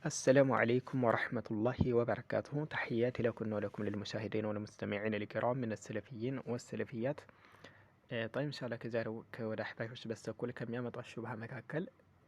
السلام عليكم ورحمة الله وبركاته. تحياتي لكم ولكم للمشاهدين والمستمعين الكرام من السلفيين والسلفيات. طيب إن شاء الله كዛሬው ከወደ አሕባሾች በስተኩል ከሚያመጧት ሹብሃ መካከል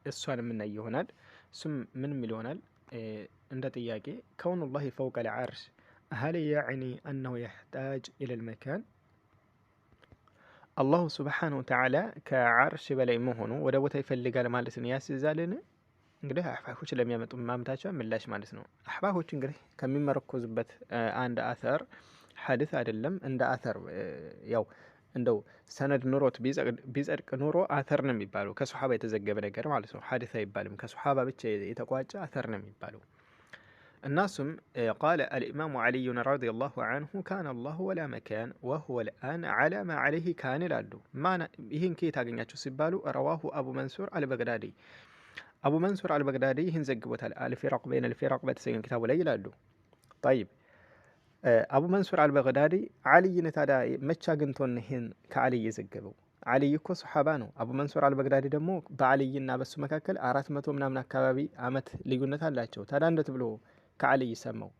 እሷን የምናይ ይሆናል። እሱም ምን የሚል ይሆናል? እንደ ጥያቄ ከውኑላሂ ፈውቀ ልዓርሽ هل يعني أنه يحتاج إلى المكان؟ አላሁ ስብሓነሁ ወተዓላ ከዓርሽ በላይ መሆኑ ወደ ቦታ ይፈልጋል ማለትን ያስይዛልን? እንግዲህ አሕባሾች ለሚያመጡ ማምታቻ ምላሽ ማለት ነው። አሕባሾች እንግዲህ ከሚመረኮዙበት አንድ አተር ሐዲስ አይደለም፣ እንደ አተር ያው እንደው ሰነድ ኑሮት ቢጸድቅ ኑሮ አተር ነው የሚባለው። ከሱሐባ የተዘገበ ነገር ማለት ነው። ሐዲስ አይባልም። ከሱሐባ ብቻ የተቋጨ አተር ነው የሚባለው። الناسم قال الإمام علي رضي الله عنه كان الله ولا مكان وهو الآن على ما عليه كان لالو ما ይህን ከየት አገኛችሁ ሲባሉ رواه أبو منصور البغدادي አቡ መንሱር አልበግዳዲ ይህን ዘግቦታል። አልፊራቅ በይን አልፊራቅ በተሰኘው ኪታቡ ላይ ይላሉ። ጠይብ አቡ መንሱር አልበግዳዲ አልይን ታዲያ መቼ አግኝቶን ይህን ከአልይ የዘገበው? አልይ እኮ ሶሓባ ነው። አቡ መንሱር አልበግዳዲ ደግሞ በአልይና በሱ መካከል 400 ምናምን አካባቢ አመት ልዩነት አላቸው። ታዲያ እንዴት ብሎ ከአልይ ሰማው?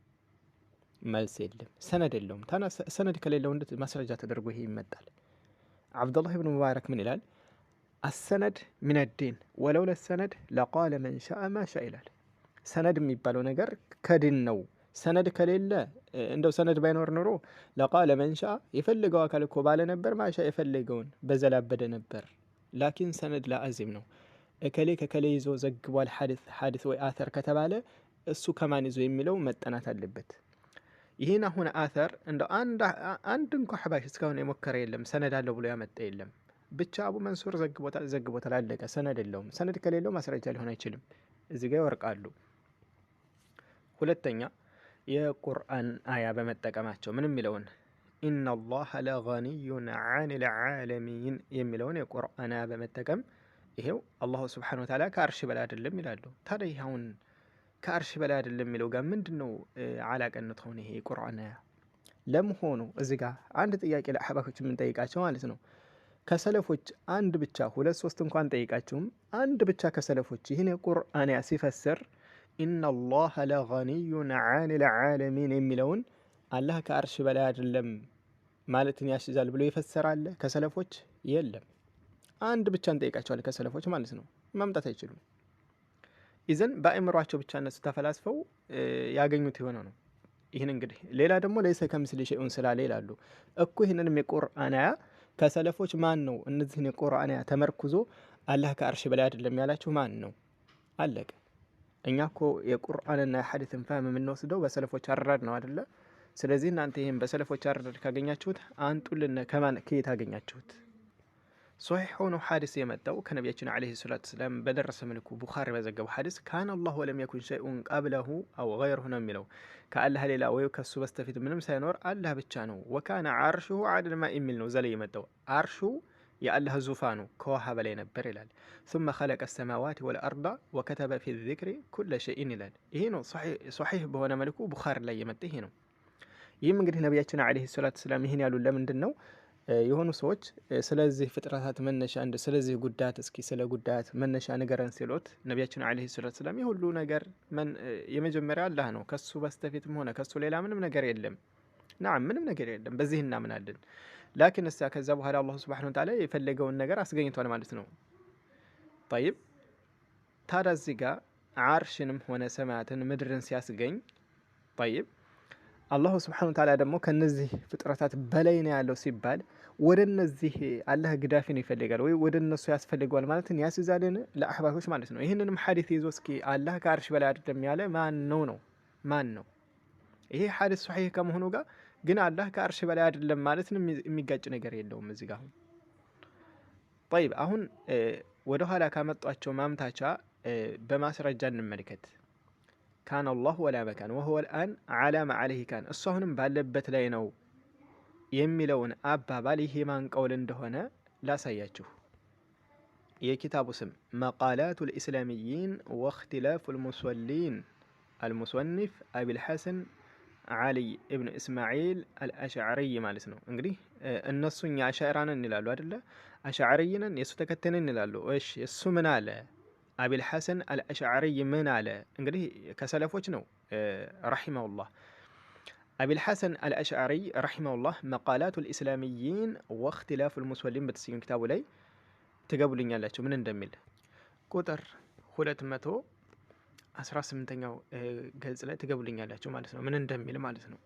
መልስ የለም፣ ሰነድ የለውም። ሰነድ ከሌለው እንዴት ማስረጃ ተደርጎ ይሄ ይመጣል? አብዱላህ ብን ሙባረክ ምን ይላል? አሰነድ ሚነዲን ወለው ለሰነድ ለቃለ መን ሻአ ማሻ ይላል። ሰነድ የሚባለው ነገር ከዲን ነው። ሰነድ ከሌለ እንደው ሰነድ ባይኖር ኖሮ ለቃለ መን ሻአ የፈለገው አካል እኮ ባለ ነበር፣ ማሻ የፈለገውን በዘላበደ ነበር። ላኪን ሰነድ ለአዚም ነው። እከሌ ከከሌ ይዞ ዘግቧል ሐዲስ ወይ አተር ከተባለ እሱ ከማን ይዞ የሚለው መጠናት አለበት። ይህን አሁን አተር እንደው አንድ እንኳ አሕባሽ እስካሁን የሞከረ የለም፣ ሰነድ አለው ብሎ ያመጣ የለም። ብቻ አቡ መንሱር ዘግቦታል፣ አለቀ። ሰነድ የለውም። ሰነድ ከሌለው ማስረጃ ሊሆን አይችልም። እዚህ ጋር ይወርቃሉ። ሁለተኛ የቁርአን አያ በመጠቀማቸው ምን የሚለውን ኢነላህ ለገኒዩን ዐኒል ዓለሚን የሚለውን የቁርአን አያ በመጠቀም ይሄው አላሁ ስብሓነሁ ወተዓላ ከአርሽ በላይ አይደለም ይላሉ። ታዲያ ይህ አሁን ከአርሽ በላይ አይደለም የሚለው ጋር ምንድን ነው አላቀነት ሆነ? ይሄ የቁርአን አያ ለመሆኑ እዚህ ጋር አንድ ጥያቄ ለአሕባሾች የምንጠይቃቸው ማለት ነው። ከሰለፎች አንድ ብቻ ሁለት ሶስት እንኳን ጠይቃችሁም አንድ ብቻ ከሰለፎች ይህን የቁርአን አያ ሲፈስር ኢነላህ ለገኒዩን ዐኒል ዓለሚን የሚለውን አላህ ከአርሽ በላይ አይደለም ማለትን ያስይዛል ብሎ ይፈሰራል ከሰለፎች? የለም። አንድ ብቻ እንጠይቃቸዋለን ከሰለፎች ማለት ነው። ማምጣት አይችሉም። ኢዘን በአእምሯቸው ብቻ እነሱ ተፈላስፈው ያገኙት የሆነ ነው። ይህን እንግዲህ ሌላ ደግሞ ለይሰ ከምስሊ ሸይኡን ስላለ ይላሉ እኮ። ይህንንም የቁርአን አያ ከሰለፎች ማን ነው እነዚህን የቁርአን አያ ተመርኩዞ አላህ ከአርሽ በላይ አይደለም ያላችሁ ማን ነው? አለቀ። እኛ እኮ የቁርአንና የሐዲስን ፋህም የምንወስደው በሰለፎች አረዳድ ነው አይደለ? ስለዚህ እናንተ ይህን በሰለፎች አረዳድ ካገኛችሁት አንጡልን። ከየት አገኛችሁት? ሶሒሕ ሆኖ ሐዲስ የመጣው ከነቢያችን ዓለይሂ ሰላቱ ወሰላም በደረሰ መልኩ ቡኻሪ በዘገበው ሐዲስ ካነ አላሁ ወለም የኩን ሸይኡን ቀብለሁ አው ገይሩሁ ነው የሚለው። ከአላህ ሌላ ወይ ከሱ በስተፊት ምንም ሳይኖር አላህ ብቻ ነው። ወካነ ዓርሹሁ ዐለል ማኢ የሚል ነው ዘለ የመጣው። ዓርሹ የአላህ ዙፋኑ ከውሃ በላይ ነበር ይላል። ثم خلق السماوات والأرض وكتب في الذكر كل شيء ይላል። ይሄ ነው ሶሒሕ በሆነ መልኩ ቡኻሪ ላይ የመጣ ይሄ ነው። ይህም እንግዲህ ነቢያችን ዓለይሂ ሰላቱ ወሰላም ይህን ያሉ ለምንድን ነው? የሆኑ ሰዎች ስለዚህ ፍጥረታት መነሻ ስለዚህ ጉዳት እስኪ ስለ ጉዳት መነሻ ንገረን ሲሉት ነቢያችን ዓለይሂ ሰላቱ ወሰላም የሁሉ ነገር የመጀመሪያ አላህ ነው፣ ከሱ በስተፊትም ሆነ ከሱ ሌላ ምንም ነገር የለም። ናም ምንም ነገር የለም፣ በዚህ እናምናለን። ላኪን እሳ ከዛ በኋላ አላሁ ሱብሓነሁ ወተዓላ የፈለገውን ነገር አስገኝቷል ማለት ነው። ጠይብ ታዲያ እዚህ ጋር ዓርሽንም ሆነ ሰማያትን ምድርን ሲያስገኝ ጠይብ አላሁ ስብሓነሁ ወተዓላ ደግሞ ከነዚህ ፍጥረታት በላይ ነው ያለው ሲባል ወደ እነዚህ አላህ ግዳፊን ይፈልጋል ወይ ወደ እነሱ ያስፈልገዋል ማለትን ያስይዛልን? ለአሕባሾች ማለት ነው። ይህንንም ሐዲስ ይዞ እስኪ አላህ ከአርሽ በላይ አይደለም ያለ ማን ነው? ማን ነው? ይሄ ሐዲስ ሶሒህ ከመሆኑ ጋር ግን አላህ ከአርሽ በላይ አይደለም ማለትን የሚጋጭ ነገር የለውም እዚህ ጋር። ጠይብ አሁን ወደ ኋላ ካመጧቸው ማምታቻ በማስረጃ እንመልከት። ካን አላሁ ወላ መካን ወሁወ ልአን ዐላ ማ ዐለይሂ ካን እሱ አሁንም ባለበት ላይ ነው የሚለውን አባባል ይህ የማን ቀውል እንደሆነ ላሳያችሁ። የኪታቡ ስም መቃላቱ ልእስላሚይን ወእክትላፉ ልሙሰሊን አልሙሰኒፍ አቢልሐሰን ዓሊይ እብን እስማዒል አልአሽዓሪይ ማለት ነው። እንግዲህ እነሱ እኛ አሻዕራ ነን ይላሉ አደለ? አሻዕሪይ ነን የእሱ ተከታይ ነን ይላሉ። እሺ እሱ ምን አለ? አቢል ሐሰን አልአሽዓሪ ምን አለ? እንግዲህ ከሰለፎች ነው ረሒመሁላህ። አቢል ሐሰን አልአሽዓሪ ረሒመሁላህ መቃላቱ ልእስላሚይን ወእክትላፉ ልሙስሊሚን በተሰኘው ኪታቡ ላይ ትገቡልኛላችሁ ምን እንደሚል ቁጥር 218ኛው ገጽ ላይ ትገቡልኛላችሁ ማለት ነው። ምን እንደሚል ማለት ነው።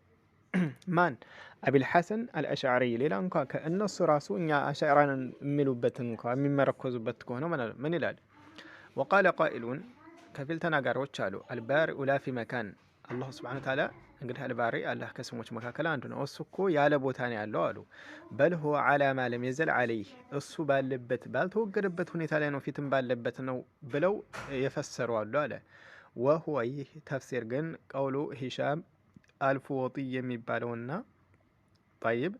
ማን አቢል ሐሰን አልአሽዓሪ ሌላ እንኳ ከእነሱ ራሱ እኛ አሻዕራንን የሚሉበት እንኳ የሚመረኮዙበት ከሆነ ምን ይላል? ወቃለ ቃኢሉን ከፊል ተናጋሪዎች አሉ። አልባሪኡ ላ ፊ መካን አላሁ ስብሓነሁ ወተዓላ እንግዲህ አልባሪ አላህ ከስሞች መካከል አንዱ ነው። እሱ እኮ ያለ ቦታ ነው ያለው አሉ። በል ሁወ ዐላ ማ ለም የዘል ዐለይህ እሱ ባለበት ባልተወገደበት ሁኔታ ላይ ነው፣ ፊትም ባለበት ነው ብለው የፈሰሩ አሉ አለ። ወሁወ ይህ ተፍሲር ግን ቀውሉ ሂሻም አልፉወጢ የሚባለውና ጠይብ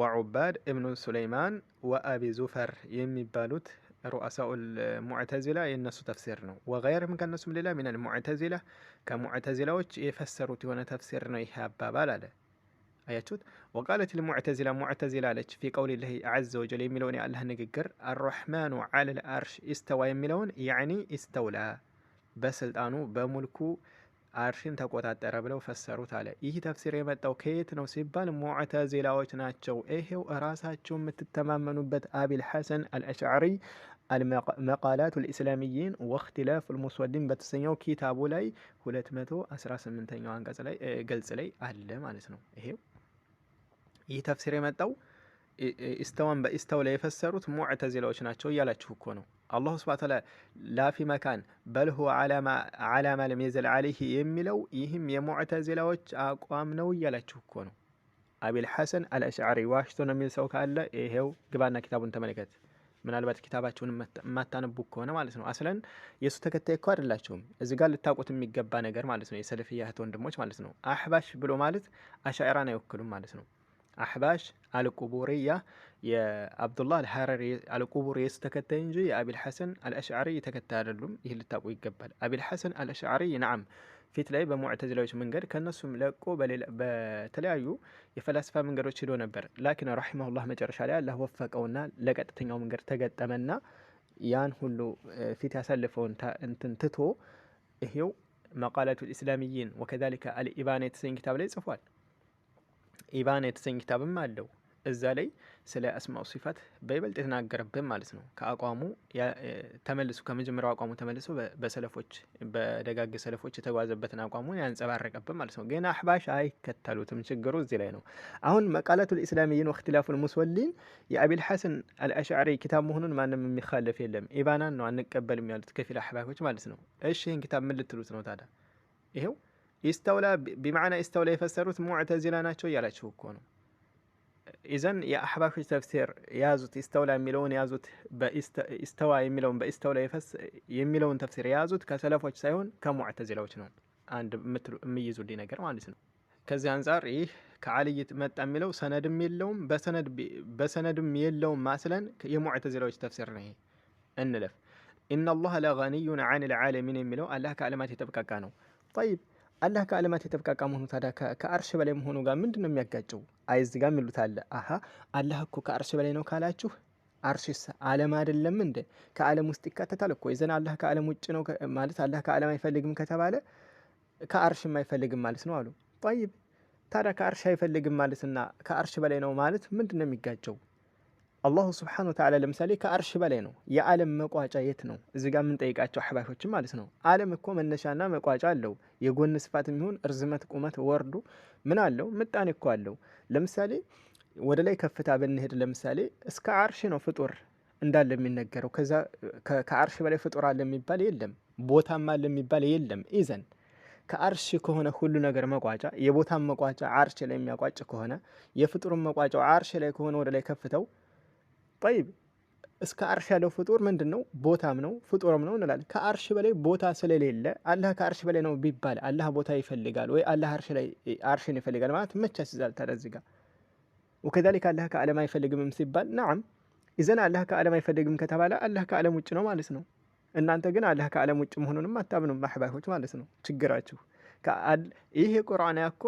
ወዑባድ እብኑ ሱለይማን ወአቢ ዙፈር የሚባሉት ሩአሳኡል ሙዕተዚላ የእነሱ ተፍሲር ነው። ወገይርህም ከእነሱም ሌላ ሚነል ሙዕተዚላ ከሙዕተዚላዎች የፈሰሩት የሆነ ተፍሲር ነው ይህ አባባል አለ። አያችሁት? ወቃለት ልሙዕተዚላ ሙዕተዚላ አለች ፊ ቀውሊላሂ ዐዘ ወጀል የሚለውን የአላህ ንግግር አረሕማኑ ዐለል አርሽ ኢስተዋ የሚለውን ያዕኒ ኢስተውላ በስልጣኑ በሙልኩ አርሽን ተቆጣጠረ ብለው ፈሰሩት አለ። ይህ ተፍሲር የመጣው ከየት ነው ሲባል ሙዕተዚላዎች ናቸው። ይሄው እራሳቸው የምትተማመኑበት አቢል ሐሰን አልአሽዓሪ መቃላቱ ልእስላሚይን ወእክትላፉ ልሙስሊሚን በተሰኘው ኪታቡ ላይ 218ኛው አንቀጽ ላይ ገልጽ ላይ አለ ማለት ነው። ይሄው ይህ ተፍሲር የመጣው ኢስተዋን በኢስተው ላይ የፈሰሩት ሙዕተዚላዎች ናቸው እያላችሁ እኮ ነው። አላሁ ስብሐ ወተዓላ ላፊ መካን በል ሁወ ዐላ ማ ለም የዘል ዐለይህ የሚለው ይህም የሙዕተዚላዎች አቋም ነው እያላችሁ እኮ ነው። አቢል ሐሰን አልአሽዓሪ ዋሽቶ ነው የሚል ሰው ካለ ይሄው ግባና ኪታቡን ተመልከት። ምናልባት ኪታባችሁን የማታነቡ ከሆነ ማለት ነው። አስለን የእሱ ተከታይ እኮ አይደላችሁም። እዚህ ጋር ልታውቁት የሚገባ ነገር ማለት ነው። የሰለፊያ እህት ወንድሞች ማለት ነው። አሕባሽ ብሎ ማለት አሻዕራን አይወክሉም ማለት ነው። አሕባሽ አልቁቡሪያ የአብዱላህ አልሐረሪ አልቁቡሪ የሱ ተከታይ እንጂ የአቢል ሐሰን አልአሽዓሪ ተከታይ አይደሉም። ይህ ልታውቁ ይገባል። አቢል ሐሰን አልአሽዓሪ ነዓም ፊት ላይ በሙዕተዚላዎች መንገድ ከነሱም ለቆ በተለያዩ የፈላስፋ መንገዶች ሄዶ ነበር። ላኪን ረሒመሁላህ መጨረሻ ላይ አላህ ወፈቀውና ለቀጥተኛው መንገድ ተገጠመና ያን ሁሉ ፊት ያሳልፈውን እንትን ትቶ ይሄው መቃላቱ ልእስላሚይን ወከዛሊከ አልኢባና የተሰኝ ኪታብ ላይ ጽፏል። ኢባና የተሰኝ ኪታብም አለው። እዛ ላይ ስለ አስማኡ ሲፋት በይበልጥ የተናገረብን ማለት ነው። ከአቋሙ ተመልሶ ከመጀመሪያው አቋሙ ተመልሶ በሰለፎች በደጋግ ሰለፎች የተጓዘበትን አቋሙን ያንጸባረቀብን ማለት ነው። ግን አሕባሽ አይከተሉትም። ችግሩ እዚህ ላይ ነው። አሁን መቃላቱ ልእስላሚይን ወእክትላፉል ሙስሊሚን የአቢል ሐሰን አልአሽዓሪ ኪታብ መሆኑን ማንም የሚኻለፍ የለም። ኢባናን ነው አንቀበልም ያሉት ከፊል አሕባሾች ማለት ነው። እሺ ይህን ኪታብ ምን ልትሉት ነው ታዲያ? ይሄው ኢስተውላ ቢማዕና ኢስተውላ የፈሰሩት ሙዕተዚላ ናቸው እያላችሁ እኮ ነው። ኢዘን የአሕባሾች ተፍሲር የያዙት ኢስተውላ የሚለውን የያዙት ኢስተዋ የሚለውን በኢስተውላ የሚለውን ተፍሲር የያዙት ከሰለፎች ሳይሆን ከሙዕተዚላዎች ነው። አንድ የሚይዙልኝ ነገር ማለት ነው። ከዚህ አንጻር ይህ ከዓልይ መጣ የሚለው ሰነድም የለውም በሰነድም የለውም ማስለን የሙዕተዚላዎች ተፍሲር ነው። ይሄ እንለፍ። ኢነላህ ለገኒዩን ዐኒል ዓለሚን የሚለው አላህ ከዓለማት የተብቃቃ ነው። ጠይብ አላህ ከዓለማት የተብቃቃ መሆኑ ታዲያ ከአርሽ በላይ መሆኑ ጋር ምንድን ነው የሚያጋጨው? አይዝ ጋር የሚሉት አለ። አሀ አላህ እኮ ከአርሽ በላይ ነው ካላችሁ አርሽስ ዓለም አይደለም እንደ ከዓለም ውስጥ ይካተታል እኮ። ይዘን አላህ ከዓለም ውጭ ነው ማለት አላህ ከዓለም አይፈልግም ከተባለ ከአርሽም አይፈልግም ማለት ነው አሉ። ጠይብ ታዲያ ከአርሽ አይፈልግም ማለትና ከአርሽ በላይ ነው ማለት ምንድን ነው የሚጋጨው? አላሁ ስብሓነሁ ወተዓላ ለምሳሌ ከአርሽ በላይ ነው። የዓለም መቋጫ የት ነው? እዚህ ጋር የምንጠይቃቸው አሕባሾችም ማለት ነው። ዓለም እኮ መነሻና መቋጫ አለው። የጎን ስፋት የሚሆን እርዝመት፣ ቁመት፣ ወርዱ ምን አለው? ምጣኔ እኮ አለው። ለምሳሌ ወደ ላይ ከፍታ ብንሄድ ለምሳሌ እስከ አርሽ ነው ፍጡር እንዳለ የሚነገረው። ከዛ ከአርሽ በላይ ፍጡር አለ የሚባል የለም። ቦታም አለ የሚባል የለም። ኢዘን ከአርሽ ከሆነ ሁሉ ነገር መቋጫ፣ የቦታም መቋጫ አርሽ ላይ የሚያቋጭ ከሆነ የፍጡርም መቋጫው አርሽ ላይ ከሆነ ወደ ላይ ከፍተው ጠይብ እስከ አርሽ ያለው ፍጡር ምንድን ነው? ቦታም ነው ፍጡርም ነው እንላለን። ከአርሽ በላይ ቦታ ስለሌለ አላህ ከአርሽ በላይ ነው ቢባል አላህ ቦታ ይፈልጋል ወይ አላህ አርሽን ይፈልጋል ማለት መቻ ሲዛል ተረዝጋ ወከዛሊክ አላህ ከዓለም አይፈልግም ሲባል ነዓም ኢዘን አላህ ከዓለም አይፈልግም ከተባለ አላህ ከዓለም ውጭ ነው ማለት ነው። እናንተ ግን አላህ ከዓለም ውጭ መሆኑንም አታምኑም አሕባሾች ማለት ነው። ችግራችሁ ይህ የቁርአን ያኮ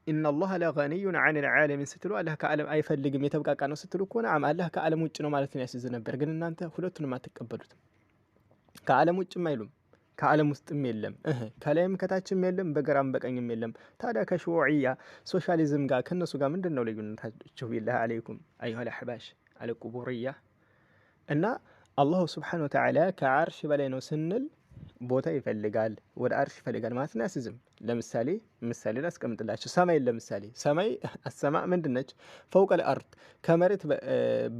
ኢነላህ ለገኒዩን ዐኒል ዓለሚን ስትሉ አላህ ከዓለም አይፈልግም የተብቃቃ ነው ስትሉ እኮ ነዓም አላህ ከዓለም ውጭ ነው ማለት ነው ያስይዝ ነበር። ግን እናንተ ሁለቱንም አትቀበሉትም። ከዓለም ውጭም አይሉም። ከዓለም ውስጥም የለም ከላይም ከታችም የለም በግራም በቀኝም የለም። ታዲያ ከሽዑዕያ ሶሻሊዝም ጋር ከነሱ ጋር ምንድን ነው ልዩነታቸው? ቢላህ አለይኩም አዩሀል አሕባሽ አልቁቡርያ እና አላሁ ስብሓነ ወተዓላ ከዓርሽ በላይ ነው ስንል ቦታ ይፈልጋል፣ ወደ አርሽ ይፈልጋል ማለት ነው። ያስዝም ለምሳሌ ምሳሌ ላስቀምጥላችሁ። ሰማይን ለምሳሌ ሰማይ አሰማ ምንድን ነች? ፈውቀል አርድ ከመሬት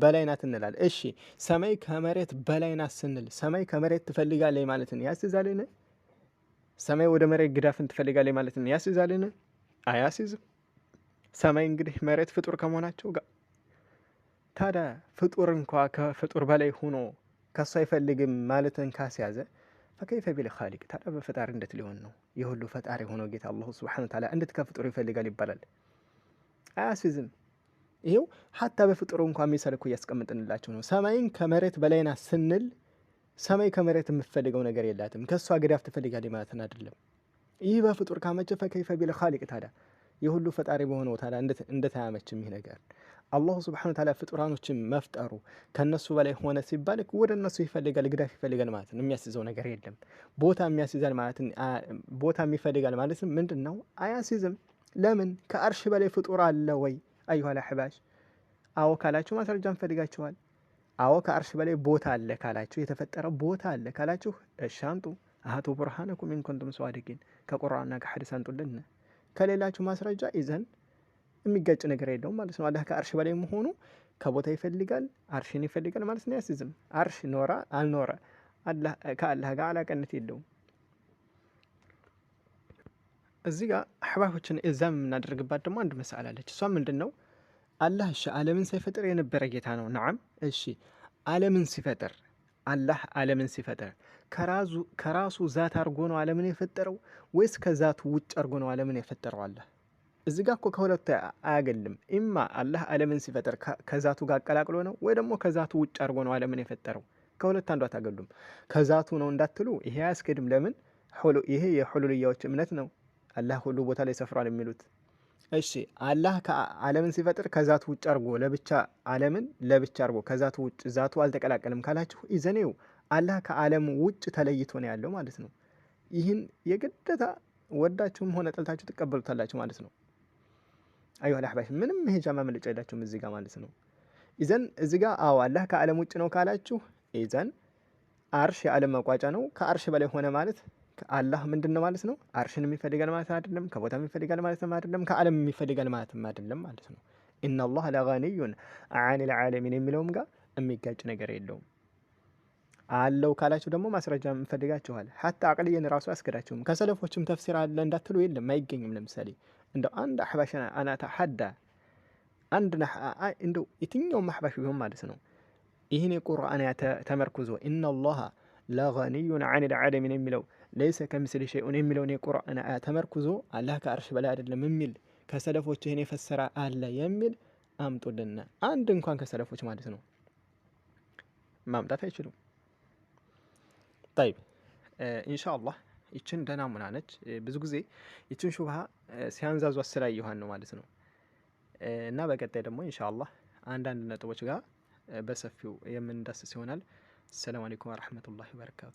በላይ ናት እንላለን። እሺ ሰማይ ከመሬት በላይ ናት ስንል ሰማይ ከመሬት ትፈልጋለች ማለትን ያስይዛልን? ሰማይ ወደ መሬት ግዳፍን ትፈልጋለች ማለትን ያስይዛልን? አያስይዝም። ሰማይ እንግዲህ መሬት ፍጡር ከመሆናቸው ጋር ታዲያ ፍጡር እንኳ ከፍጡር በላይ ሆኖ ከሱ አይፈልግም ማለትን ካስያዘ ፈከይፈ ቢል ኻሊቅ ታዲያ በፈጣሪ እንዴት ሊሆን ነው? የሁሉ ፈጣሪ የሆነው ጌታ አላሁ ሱብሓነሁ ወተዓላ እንዴት ከፍጡር ይፈልጋል ይባላል? አያስይዝም። ይሄው ሀታ በፍጡሩ እንኳን ሚሳል እኮ እያስቀምጥንላቸው ነው። ሰማይን ከመሬት በላይ ናት ስንል ሰማይ ከመሬት የምትፈልገው ነገር የላትም፣ ከእሷ ግዳፍ ትፈልጋለች ማለትን አይደለም። ይህ በፍጡር ካመቸ ፈከይፈ ቢል ኻሊቅ ታዲያ የሁሉ ፈጣሪ በሆነው ታዲያ እንዴት አያመችም ይህ ነገር? አላሁ ስብሓነሁ ወተዓላ ፍጡራኖችን መፍጠሩ ከነሱ በላይ ሆነ ሲባል ወደ እነሱ ይፈልጋል፣ ግዳፍ ይፈልጋል ማለት ነው። የሚያስይዘው ነገር የለም። ቦታ የሚያስይዛል ማለት ቦታ የሚፈልጋል ማለት ምንድን ነው? አያስይዝም። ለምን? ከአርሽ በላይ ፍጡር አለ ወይ? አዩሀል አሕባሽ አዎ ካላችሁ ማስረጃ እንፈልጋችኋል። አዎ ከአርሽ በላይ ቦታ አለ ካላችሁ፣ የተፈጠረ ቦታ አለ ካላችሁ እሺ አንጡ። አሃቱ ቡርሃነኩም ኢን ኩንቱም ሷዲቂን ከቁርአንና ከሐዲስ አንጡልን። ከሌላችሁ ማስረጃ ይዘን የሚጋጭ ነገር የለውም ማለት ነው። አላህ ከአርሽ በላይ መሆኑ ከቦታ ይፈልጋል፣ አርሽን ይፈልጋል ማለት ነው። ያስይዝም። አርሽ ኖረ አልኖረ ከአላህ ጋር አላቀነት የለውም። እዚህ ጋር አሕባሾችን እዛም የምናደርግባት ደግሞ አንድ መስአል አለች። እሷ ምንድን ነው? አላህ እሺ ዓለምን ሳይፈጥር የነበረ ጌታ ነው። ነዓም እሺ ዓለምን ሲፈጥር አላህ ዓለምን ሲፈጥር ከራሱ ዛት አድርጎ ነው ዓለምን የፈጠረው ወይስ ከዛቱ ውጭ አድርጎ ነው ዓለምን የፈጠረው? አላህ እዚህ ጋር እኮ ከሁለቱ አያገልም። ኢማ አላህ ዓለምን ሲፈጥር ከዛቱ ጋር አቀላቅሎ ነው ወይ ደግሞ ከዛቱ ውጭ አድርጎ ነው ዓለምን የፈጠረው። ከሁለት አንዱ አታገሉም። ከዛቱ ነው እንዳትሉ ይሄ አያስኬድም። ለምን? ይሄ የሑሉልያዎች እምነት ነው። አላህ ሁሉ ቦታ ላይ ሰፍሯል የሚሉት። እሺ አላህ ዓለምን ሲፈጥር ከዛቱ ውጭ አድርጎ ለብቻ ዓለምን ለብቻ አድርጎ ከዛቱ ውጭ ዛቱ አልተቀላቀልም ካላችሁ ይዘኔው አላህ ከዓለም ውጭ ተለይቶ ነው ያለው ማለት ነው። ይህን የግዴታ ወዳችሁም ሆነ ጠልታችሁ ትቀበሉታላችሁ ማለት ነው። አዩሀል አሕባሽ ምንም መሄጃ ማመለጫ የላችሁም እዚህ ጋር ማለት ነው። ኢዘን እዚህ ጋር አዎ አላህ ከዓለም ውጭ ነው ካላችሁ ኢዘን አርሽ የዓለም መቋጫ ነው። ከአርሽ በላይ ሆነ ማለት አላህ ምንድን ነው ማለት ነው? አርሽን የሚፈልጋል ማለት አይደለም። ከቦታ የሚፈልጋል ማለትም አይደለም። ከዓለም የሚፈልጋል ማለትም አይደለም ማለት ነው። ኢነላህ ለገኒዩን አኒል ዓለሚን የሚለውም ጋር የሚጋጭ ነገር የለውም። አለው ካላችሁ ደግሞ ማስረጃ እንፈልጋችኋል። ሀታ አቅልየን ራሱ አያስገዳችሁም። ከሰለፎችም ተፍሲር አለ እንዳትሉ የለም፣ አይገኝም። ለምሳሌ እንደው አንድ አሕባሽ አናታ ሀዳ አንድ እንደው የትኛውም አሕባሽ ቢሆን ማለት ነው ይህን የቁርአን ተመርኩዞ ኢነላህ ለገኒዩን አኒል ዓለሚን የሚለው ለይሰ ከምስሊ ሸይኡን የሚለውን የቁርአን አያ ተመርኩዞ አላህ ከአርሽ በላይ አይደለም የሚል ከሰለፎች ይህን የፈሰረ አለ የሚል አምጡልን። አንድ እንኳን ከሰለፎች ማለት ነው ማምጣት አይችሉም። ጠይብ ኢንሻአላህ ይችን ደህና ሙና ነች። ብዙ ጊዜ ይችን ሹብሃ ሲያንዛዙ አስላየኋን ነው ማለት ነው። እና በቀጣይ ደግሞ ኢንሻአላህ አንዳንድ ነጥቦች ጋር በሰፊው የምንዳስስ ይሆናል። ሰላም አለይኩም ወራህመቱላሂ ወበረካቱ።